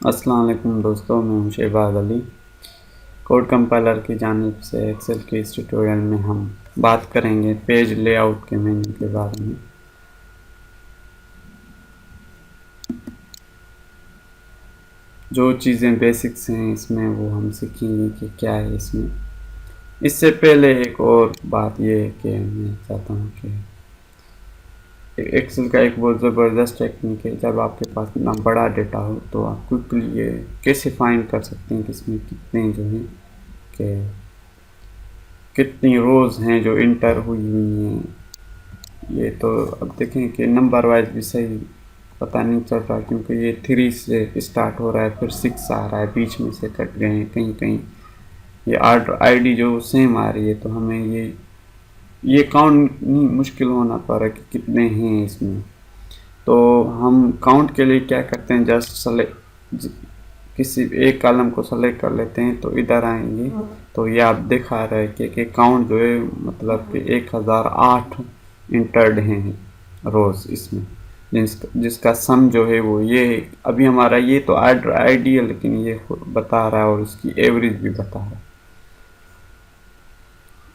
अस्सलाम वालेकुम दोस्तों, मैं हूं शहबाज अली। कोड कंपाइलर की जानिब से एक्सेल के इस ट्यूटोरियल में हम बात करेंगे पेज लेआउट के मेन्यू के बारे में। जो चीज़ें बेसिक्स हैं इसमें वो हम सीखेंगे कि क्या है इसमें। इससे पहले एक और बात ये है कि मैं चाहता हूँ कि एक्सेल का एक बहुत ज़बरदस्त टेक्निक है, जब आपके पास इतना बड़ा डेटा हो तो आप क्विकली ये कैसे फाइंड कर सकते हैं कि इसमें कितने जो हैं कि कितनी रोज़ हैं जो इंटर हुई हैं। ये तो अब देखें कि नंबर वाइज भी सही पता नहीं चल रहा, क्योंकि ये 3 से स्टार्ट हो रहा है, फिर 6 आ रहा है, बीच में से कट गए हैं कहीं कहीं। ये आर्डर आईडी जो सेम आ रही है, तो हमें ये काउंट नहीं मुश्किल होना पड़ रहा है कि कितने हैं इसमें। तो हम काउंट के लिए क्या करते हैं, जस्ट सेलेक्ट किसी एक कॉलम को सेलेक्ट कर लेते हैं, तो इधर आएंगे तो ये आप दिखा रहे हैं कि काउंट जो है मतलब कि 1008 इंटर्ड हैं रोज़ इसमें, जिसका सम जो है वो ये अभी हमारा ये तो आर्डर आईडी है, लेकिन ये बता रहा है और उसकी एवरेज भी बता रहा है।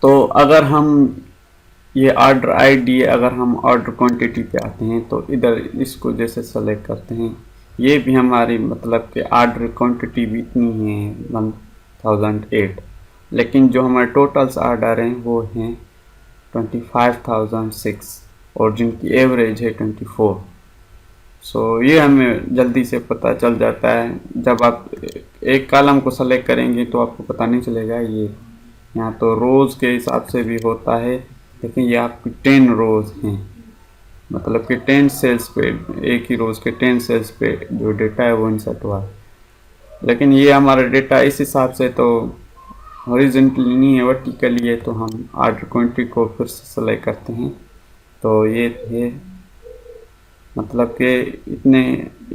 तो अगर हम ये ऑर्डर आईडी, अगर हम ऑर्डर क्वांटिटी पे आते हैं तो इधर इसको जैसे सेलेक्ट करते हैं, ये भी हमारी मतलब कि ऑर्डर क्वांटिटी भी इतनी है 1008, लेकिन जो हमारे टोटल्स ऑर्डर हैं वो हैं 25,006 और जिनकी एवरेज है 24। सो ये हमें जल्दी से पता चल जाता है। जब आप एक कॉलम को सेलेक्ट करेंगे तो आपको पता नहीं चलेगा। ये यहाँ तो रोज़ के हिसाब से भी होता है, लेकिन ये आपकी 10 रोज़ हैं, मतलब कि 10 सेल्स पे, एक ही रोज़ के 10 सेल्स पे जो डेटा है वो इंसर्ट हुआ है। लेकिन ये हमारा डेटा इस हिसाब से तो हॉरिजॉन्टली नहीं है, वर्टिकली है, तो हम ऑर्डर क्वांटिटी को फिर से सेलेक्ट करते हैं। तो ये थे मतलब कि इतने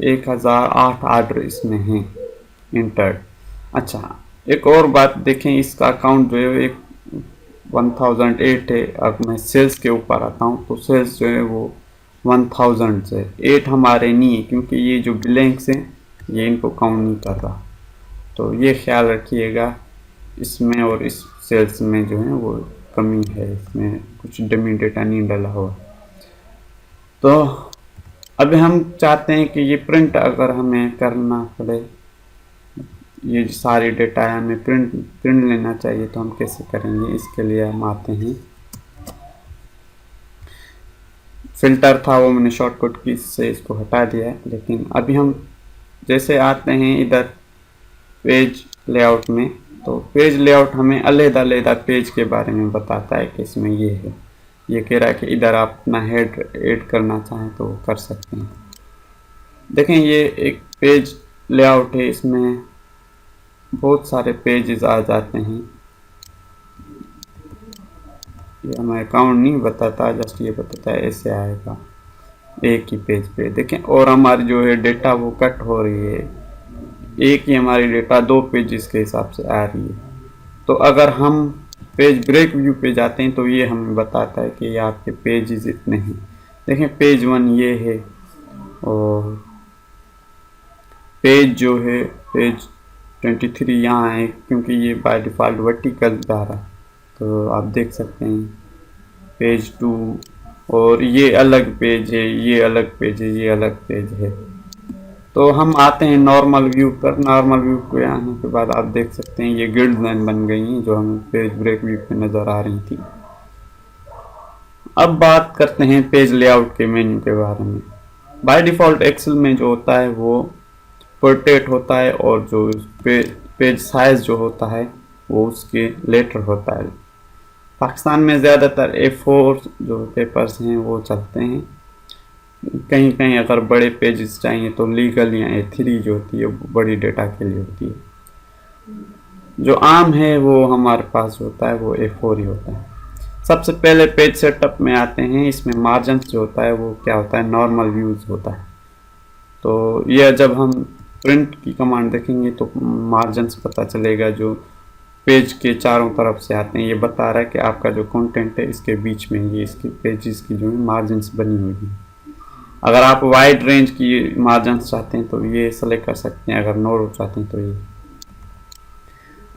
1008 ऑर्डर इसमें हैं इंटर्ड। अच्छा, एक और बात देखें, इसका अकाउंट जो है एक 1008 है। अब मैं सेल्स के ऊपर आता हूँ तो सेल्स जो है वो 1000 से 8 हमारे नहीं है, क्योंकि ये जो ब्लैंक्स हैं ये इनको काउंट नहीं कर रहा। तो ये ख्याल रखिएगा इसमें, और इस सेल्स में जो है वो कमी है, इसमें कुछ डमी डेटा नहीं डाला हुआ। तो अब हम चाहते हैं कि ये प्रिंट अगर हमें करना पड़े, ये सारे डेटा है हमें प्रिंट लेना चाहिए, तो हम कैसे करेंगे। इसके लिए हम आते हैं, फिल्टर था वो मैंने शॉर्टकट की से इसको हटा दिया है, लेकिन अभी हम जैसे आते हैं इधर पेज लेआउट में, तो पेज लेआउट हमें अलग-अलग पेज के बारे में बताता है कि इसमें ये है। ये कह रहा है कि इधर आप अपना हेड ऐड करना चाहें तो कर सकते हैं। देखें, ये एक पेज लेआउट है, इसमें बहुत सारे पेजेस आ जाते हैं। ये हमें अकाउंट नहीं बताता, जस्ट ये बताता है ऐसे आएगा एक ही पेज पे। देखें, और हमारी जो है डेटा वो कट हो रही है, एक ही हमारी डेटा 2 पेजेस के हिसाब से आ रही है। तो अगर हम पेज ब्रेक व्यू पे जाते हैं तो ये हमें बताता है कि ये आपके पेजेस इतने हैं। देखें, पेज 1 ये है, और पेज जो है पेज 23 यहाँ है, क्योंकि ये बाय डिफ़ॉल्ट वर्टिकल जा रहा है। तो आप देख सकते हैं पेज 2, और ये अलग पेज है, ये अलग पेज है, ये अलग पेज है। तो हम आते हैं नॉर्मल व्यू पर। नॉर्मल व्यू पे आने के बाद आप देख सकते हैं ये ग्रिड लाइन बन गई हैं जो हमें पेज ब्रेक व्यू पे नज़र आ रही थी। अब बात करते हैं पेज लेआउट के मेन्यू के बारे में। बाय डिफ़ॉल्ट एक्सेल में जो होता है वो पोर्ट्रेट होता है, और जो पेज साइज जो होता है वो उसके लेटर होता है। पाकिस्तान में ज़्यादातर A4 जो पेपर्स हैं वो चलते हैं, कहीं कहीं अगर बड़े पेजेस चाहिए तो लीगल या A3 जो होती है वो बड़ी डेटा के लिए होती है। जो आम है वो हमारे पास होता है वो A4 ही होता है। सबसे पहले पेज सेटअप में आते हैं। इसमें मार्जिन्स जो होता है वो क्या होता है, नॉर्मल व्यूज़ होता है। तो यह जब हम प्रिंट की कमांड देखेंगे तो मार्जिन्स पता चलेगा, जो पेज के चारों तरफ से आते हैं। ये बता रहा है कि आपका जो कंटेंट है इसके बीच में ये इसके पेजेस की जो है मार्जिन्स बनी हुई है। अगर आप वाइड रेंज की मार्जिन्स चाहते हैं तो ये सेलेक्ट कर सकते हैं, अगर नो चाहते हैं तो ये।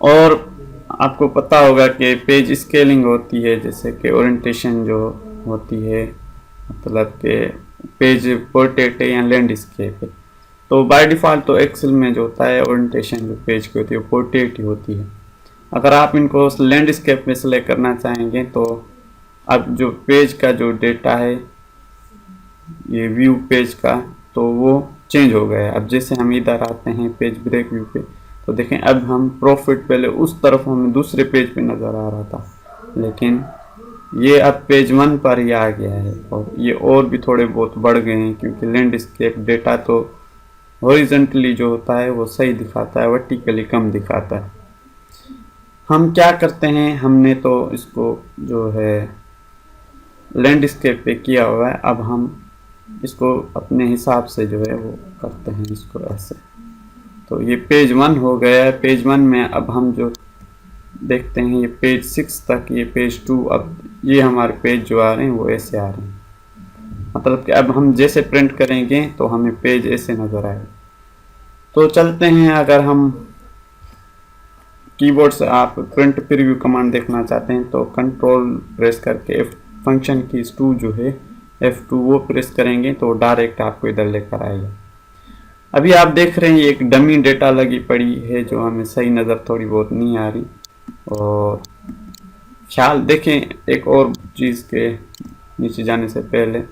और आपको पता होगा कि पेज स्केलिंग होती है, जैसे कि ओरिएंटेशन जो होती है, मतलब कि पेज पोर्ट्रेट है या लैंडस्केप है, तो बाय डिफ़ॉल्ट तो एक्सेल में जो होता है ओरिएंटेशन जो पेज की होती है वो पोर्ट्रेट ही होती है। अगर आप इनको लैंडस्केप में सेलेक्ट करना चाहेंगे तो अब जो पेज का जो डेटा है, ये व्यू पेज का, तो वो चेंज हो गया है। अब जैसे हम इधर आते हैं पेज ब्रेक व्यू पे, तो देखें अब हम प्रॉफिट पहले उस तरफ हमें दूसरे पेज पे नज़र आ रहा था, लेकिन ये अब पेज 1 पर ही आ गया है। और ये और भी थोड़े बहुत बढ़ गए हैं, क्योंकि लैंडस्केप डेटा तो हॉरिजॉन्टली जो होता है वो सही दिखाता है, वर्टिकली कम दिखाता है। हम क्या करते हैं, हमने तो इसको जो है लैंडस्केप पे किया हुआ है, अब हम इसको अपने हिसाब से जो है वो करते हैं इसको ऐसे। तो ये पेज 1 हो गया है। पेज 1 में अब हम जो देखते हैं ये पेज 6 तक, ये पेज 2, अब ये हमारे पेज जो आ रहे हैं वो ऐसे आ रहे हैं, मतलब कि अब हम जैसे प्रिंट करेंगे तो हमें पेज ऐसे नज़र आएगा। तो चलते हैं, अगर हम कीबोर्ड से आप प्रिंट प्रीव्यू कमांड देखना चाहते हैं तो कंट्रोल प्रेस करके फंक्शन की 2 जो है F2 वो प्रेस करेंगे तो डायरेक्ट आपको इधर लेकर आएगा। अभी आप देख रहे हैं एक डमी डेटा लगी पड़ी है जो हमें सही नज़र थोड़ी बहुत नहीं आ रही। और ख्याल देखें एक और चीज़ के नीचे जाने से पहले,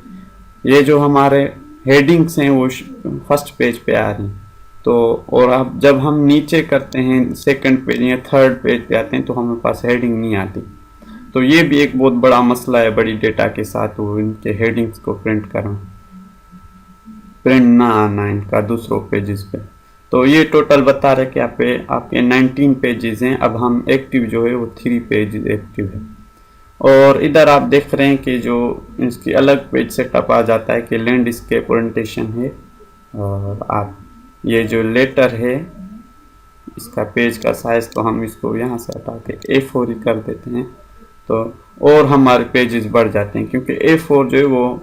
ये जो हमारे हेडिंग्स हैं वो फर्स्ट पेज पे आ रही, तो और अब जब हम नीचे करते हैं सेकंड पेज या थर्ड पेज पे आते हैं तो हमारे पास हेडिंग नहीं आती। तो ये भी एक बहुत बड़ा मसला है बड़ी डेटा के साथ, वो इनके हेडिंग्स को प्रिंट ना आना इनका दूसरों पेजेस पे। तो ये टोटल बता रहे कि आपके 19 पेजेस हैं। अब हम एक्टिव जो है वो 3 पेज एक्टिव है। और इधर आप देख रहे हैं कि जो इसकी अलग पेज सेटअप आ जाता है कि लैंडस्केप ओरिएंटेशन है, और आप ये जो लेटर है इसका पेज का साइज, तो हम इसको यहाँ से हटा के A4 ही कर देते हैं, तो और हमारे पेजेस बढ़ जाते हैं, क्योंकि A4 जो है वो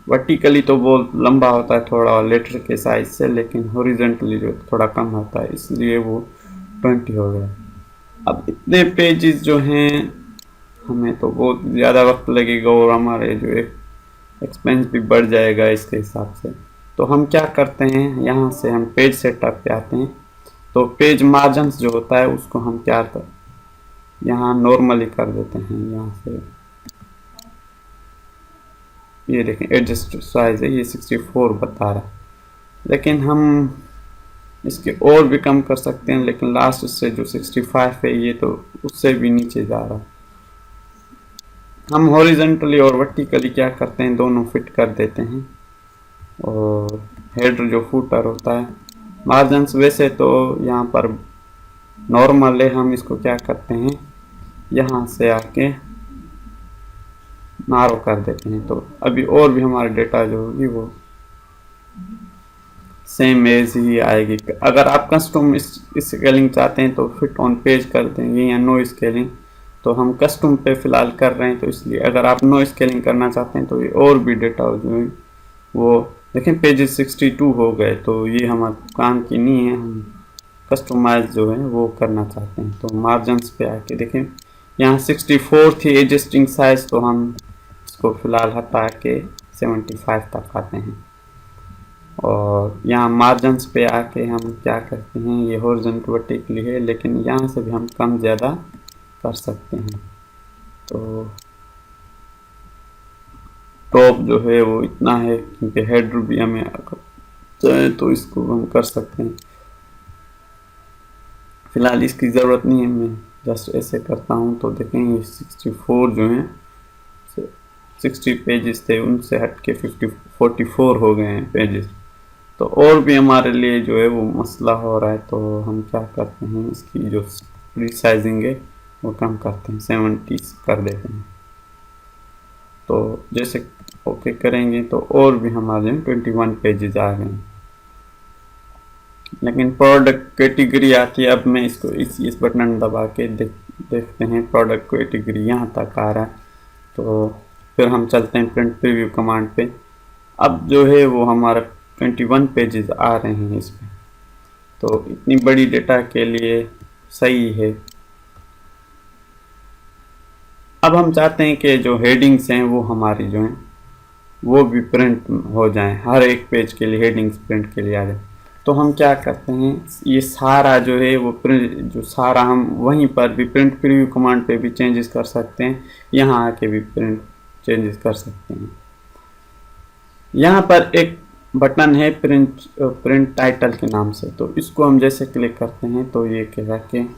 वर्टिकली तो बहुत लंबा होता है थोड़ा लेटर के साइज से, लेकिन हॉरिजॉन्टली जो थोड़ा कम होता है, इसलिए वो 20 हो गया। अब इतने पेजेस जो हैं हमें तो बहुत ज़्यादा वक्त लगेगा और हमारे जो एक्सपेंस भी बढ़ जाएगा इसके हिसाब से। तो हम क्या करते हैं, यहाँ से हम पेज सेटअप पे आते हैं, तो पेज मार्जिन्स जो होता है उसको हम क्या यहाँ नॉर्मली कर देते हैं। यहाँ से ये देखें एडजस्ट साइज है, ये 64 बता रहा है, लेकिन हम इसके और भी कम कर सकते हैं, लेकिन लास्ट से जो 65 है ये तो उससे भी नीचे जा रहा है। हम हॉरिजॉन्टली और वर्टिकली क्या करते हैं, दोनों फिट कर देते हैं। और हेडर जो फूटर होता है, मार्जिन्स वैसे तो यहाँ पर नॉर्मल है, हम इसको क्या करते हैं यहाँ से आके नारो कर देते हैं। तो अभी और भी हमारा डेटा जो होगी वो सेम एज ही आएगी। अगर आप कस्टम स्केलिंग चाहते हैं तो फिट ऑन पेज कर देंगे या नो स्केलिंग, तो हम कस्टम पे फिलहाल कर रहे हैं, तो इसलिए अगर आप नो स्केलिंग करना चाहते हैं तो ये और भी डेटा जो है वो देखें पेजेस 62 हो गए, तो ये हमारे काम की नहीं है, हम कस्टमाइज जो है वो करना चाहते हैं। तो मार्जिन्स पे आके देखें यहाँ 64 थी एडजस्टिंग साइज, तो हम इसको फिलहाल हटा के 75 तक आते हैं। और यहाँ मार्जिन्स पे आके हम क्या करते हैं, ये हॉरिजॉन्टल वर्टिकली है, लेकिन यहाँ से भी हम कम ज़्यादा कर सकते हैं। तो टॉप जो है वो इतना है, क्योंकि हेडर भी हमें चाहे तो इसको हम कर सकते हैं। फिलहाल इसकी ज़रूरत नहीं है, मैं जस्ट ऐसे करता हूँ। तो देखें ये 64 जो हैं 60 पेजेस थे, उनसे हट के 44 हो गए हैं पेजेस। तो और भी हमारे लिए जो है वो मसला हो रहा है, तो हम क्या करते हैं, इसकी जो रिसाइजिंग है वो कम करते हैं, 70 कर देते हैं। तो जैसे ओके करेंगे तो और भी हमारे 21 पेजेस आ गए। लेकिन प्रोडक्ट कैटेगरी आती है, अब मैं इसको इस बटन दबा के देखते हैं प्रोडक्ट कैटेगरी यहाँ तक आ रहा है। तो फिर हम चलते हैं प्रिंट प्रीव्यू कमांड पे। अब जो है वो हमारा 21 पेजेस आ रहे हैं इसमें, तो इतनी बड़ी डेटा के लिए सही है। अब हम चाहते हैं कि जो हेडिंग्स हैं वो हमारी जो हैं वो भी प्रिंट हो जाएं, हर एक पेज के लिए हेडिंग्स प्रिंट के लिए आ जाए। तो हम क्या करते हैं, ये सारा जो है वो प्रिंट, जो सारा हम वहीं पर भी प्रिंट प्रीव्यू कमांड पे भी चेंजेस कर सकते हैं, यहाँ आके भी प्रिंट चेंजेस कर सकते हैं। यहाँ पर एक बटन है प्रिंट टाइटल के नाम से, तो इसको हम जैसे क्लिक करते हैं तो ये कहेगा कि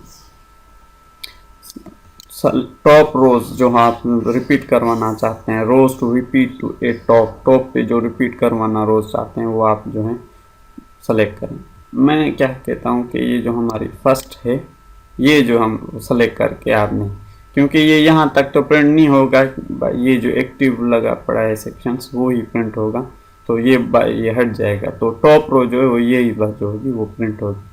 टॉप रोज जो आप रिपीट करवाना चाहते हैं, rows to repeat to a top पे जो रिपीट करवाना रोज चाहते हैं वो आप जो है सेलेक्ट करें। मैं क्या कहता हूँ कि ये जो हमारी फर्स्ट है ये जो हम सेलेक्ट करके आपने, क्योंकि ये यहाँ तक तो प्रिंट नहीं होगा, ये जो एक्टिव लगा पड़ा है सेक्शंस वो ही प्रिंट होगा, तो ये हट जाएगा। तो टॉप रो जो है वो यही बस जो होगी वो प्रिंट होगी।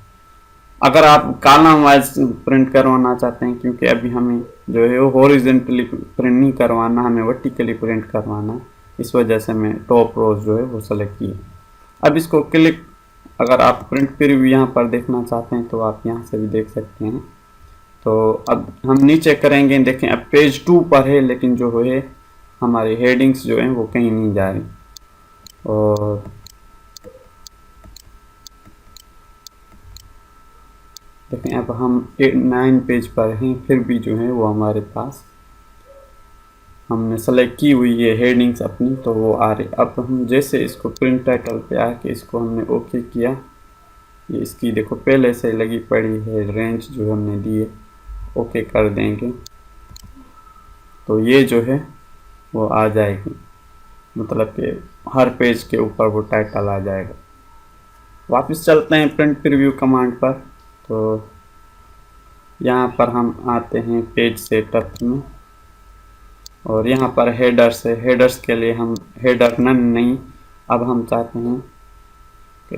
अगर आप कॉलम वाइज प्रिंट करवाना चाहते हैं, क्योंकि अभी हमें जो है वो हॉरिजॉन्टली प्रिंट नहीं करवाना, हमें वर्टिकली प्रिंट करवाना, इस वजह से मैं टॉप रोज जो है वो सेलेक्ट किए। अब इसको क्लिक, अगर आप प्रिंट प्रीव्यू यहाँ पर देखना चाहते हैं तो आप यहाँ से भी देख सकते हैं। तो अब हम नीचे करेंगे, देखें अब पेज 2 पर है, लेकिन जो है हमारी हेडिंग्स जो हैं वो कहीं नहीं जा रही। और देखें अब हम 9 पेज पर हैं, फिर भी जो है वो हमारे पास हमने सेलेक्ट की हुई है हेडिंग्स अपनी, तो वो आ रही। अब हम जैसे इसको प्रिंट टाइटल पे आके इसको हमने ओके किया, ये इसकी देखो पहले से लगी पड़ी है रेंज जो हमने दी है, ओके कर देंगे तो ये जो है वो आ जाएगी, मतलब कि हर पेज के ऊपर वो टाइटल आ जाएगा। वापस चलते हैं प्रिंट प्रीव्यू कमांड पर, तो यहाँ पर हम आते हैं पेज सेटअप में, और यहाँ पर हेडर्स है। हेडर्स के लिए हम हेडर नन नहीं, अब हम चाहते हैं कि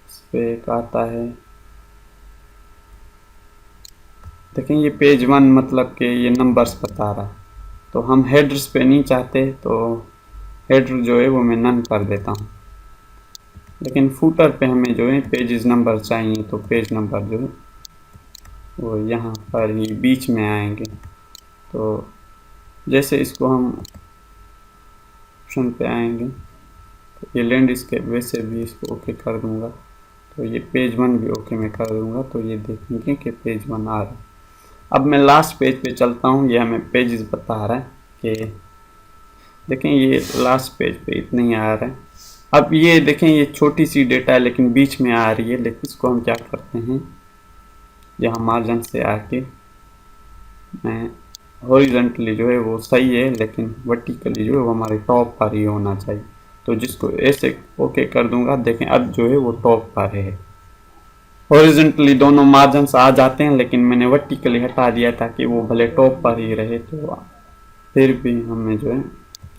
इस पे एक आता है, देखें ये पेज 1 मतलब कि ये नंबर्स बता रहा है, तो हम हेडर्स पे नहीं चाहते, तो हेडर जो है वो मैं नन कर देता हूँ। लेकिन फूटर पे हमें जो है पेजेस नंबर चाहिए, तो पेज नंबर जो है वो यहाँ पर ही बीच में आएंगे। तो जैसे इसको हम ऑप्शन पे आएंगे तो ये लैंडस्केप वैसे भी इसको ओके कर दूंगा, तो ये पेज 1 भी ओके में कर दूंगा, तो ये देखेंगे कि पेज 1 आ रहा है। अब मैं लास्ट पेज पे चलता हूँ, ये हमें पेजेस बता रहा है कि देखें ये लास्ट पेज पे इतना ही आ रहा है। अब ये देखें ये छोटी सी डेटा है लेकिन बीच में आ रही है, लेकिन इसको हम क्या करते हैं, यहाँ मार्जिन से आके मैं हॉरिजॉन्टली जो है वो सही है, लेकिन वर्टिकली जो है वो हमारे टॉप पर ही होना चाहिए, तो जिसको ऐसे ओके कर दूंगा, देखें अब जो है वो टॉप पर है। हॉरिजॉन्टली दोनों मार्जिन आ जाते हैं, लेकिन मैंने वर्टिकली हटा दिया ताकि वो भले टॉप पर ही रहे, तो फिर भी हमें जो है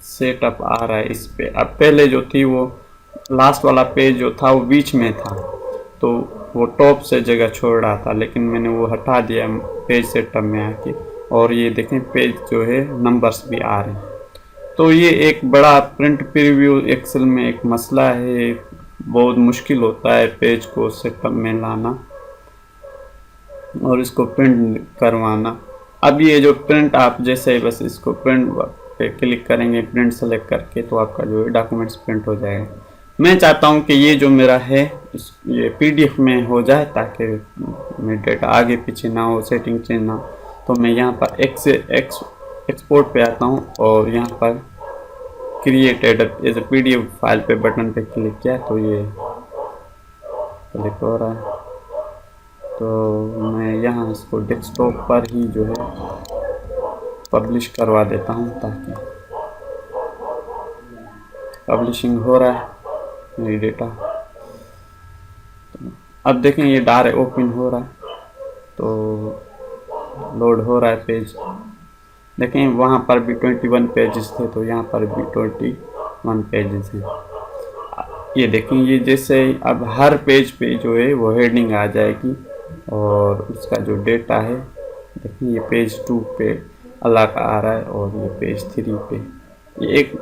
सेटअप आ रहा है इस पे। अब पहले जो थी वो लास्ट वाला पेज जो था वो बीच में था, तो वो टॉप से जगह छोड़ रहा था, लेकिन मैंने वो हटा दिया पेज सेटअप में आके, और ये देखें पेज जो है नंबर्स भी आ रहे हैं। तो ये एक बड़ा प्रिंट प्रीव्यू एक्सेल में एक मसला है, बहुत मुश्किल होता है पेज को सेटअप में लाना और इसको प्रिंट करवाना। अब ये जो प्रिंट आप जैसे बस इसको प्रिंट पे क्लिक करेंगे, प्रिंट सेलेक्ट करके, तो आपका जो है डॉक्यूमेंट्स प्रिंट हो जाएगा। मैं चाहता हूँ कि ये जो मेरा है ये पीडीएफ में हो जाए, ताकि मेरा डेटा आगे पीछे ना हो, सेटिंग चेंज ना हो। तो मैं यहाँ पर एक्सपोर्ट पे आता हूँ और यहाँ पर created as a PDF file पे बटन पे क्लिक किया, तो ये क्लिक हो रहा है। तो मैं यहाँ इसको डेस्कटॉप पर ही जो है पब्लिश करवा देता हूँ, ताकि पब्लिशिंग हो रहा है मेरी डेटा। तो अब देखें ये डायरेक्ट ओपन हो रहा है, तो लोड हो रहा है पेज। देखें वहाँ पर भी 21 पेजेस थे, तो यहाँ पर भी 21 पेजेस हैं। ये देखें ये जैसे अब हर पेज पे जो है वो हेडिंग आ जाएगी और उसका जो डेटा है देखिए ये पेज 2 पे अल्लाह का आ रहा है और ये पेज 3 पे ये एक,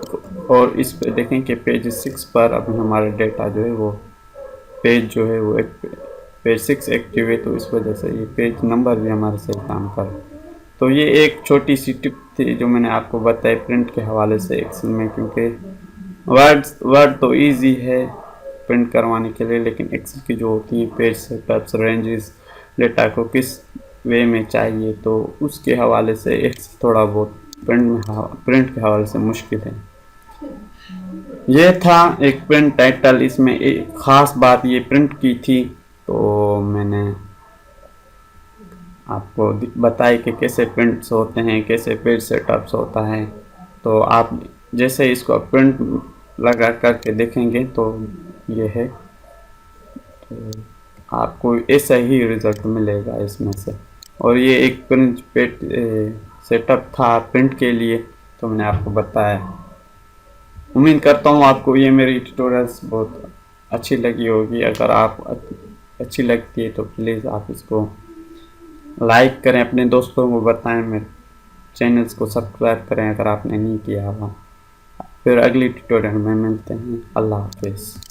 और इस पे देखें कि पेज 6 पर अभी हमारा डेटा जो है वो पेज जो है वो एक पेज 6 एक्टिव है, तो इस वजह से ये पेज नंबर भी हमारे सही काम कर। तो ये एक छोटी सी टिप थी जो मैंने आपको बताई प्रिंट के हवाले से एक्सेल में, क्योंकि वर्ड तो इजी है प्रिंट करवाने के लिए, लेकिन एक्सेल की जो होती है पेज सेटअप्स, रेंजेस, डेटा को किस वे में चाहिए, तो उसके हवाले से एक्सेल थोड़ा बहुत प्रिंट के हवाले से मुश्किल है। ये था एक प्रिंट टाइटल, इसमें एक ख़ास बात ये प्रिंट की थी, तो मैंने आपको बताई कि कैसे प्रिंट्स होते हैं, कैसे पेज सेटअप्स होता है। तो आप जैसे इसको प्रिंट लगा करके देखेंगे तो ये है, तो आपको ऐसा ही रिज़ल्ट मिलेगा इसमें से। और ये एक प्रिंट पेज सेटअप था प्रिंट के लिए, तो मैंने आपको बताया। उम्मीद करता हूँ आपको ये मेरी ट्यूटोरियल्स बहुत अच्छी लगी होगी। अगर आप अच्छी लगती है तो प्लीज़ आप इसको लाइक करें, अपने दोस्तों को बताएं, मेरे चैनल्स को सब्सक्राइब करें अगर आपने नहीं किया हुआ। फिर अगली ट्यूटोरियल में मिलते हैं। अल्लाह हाफिज़।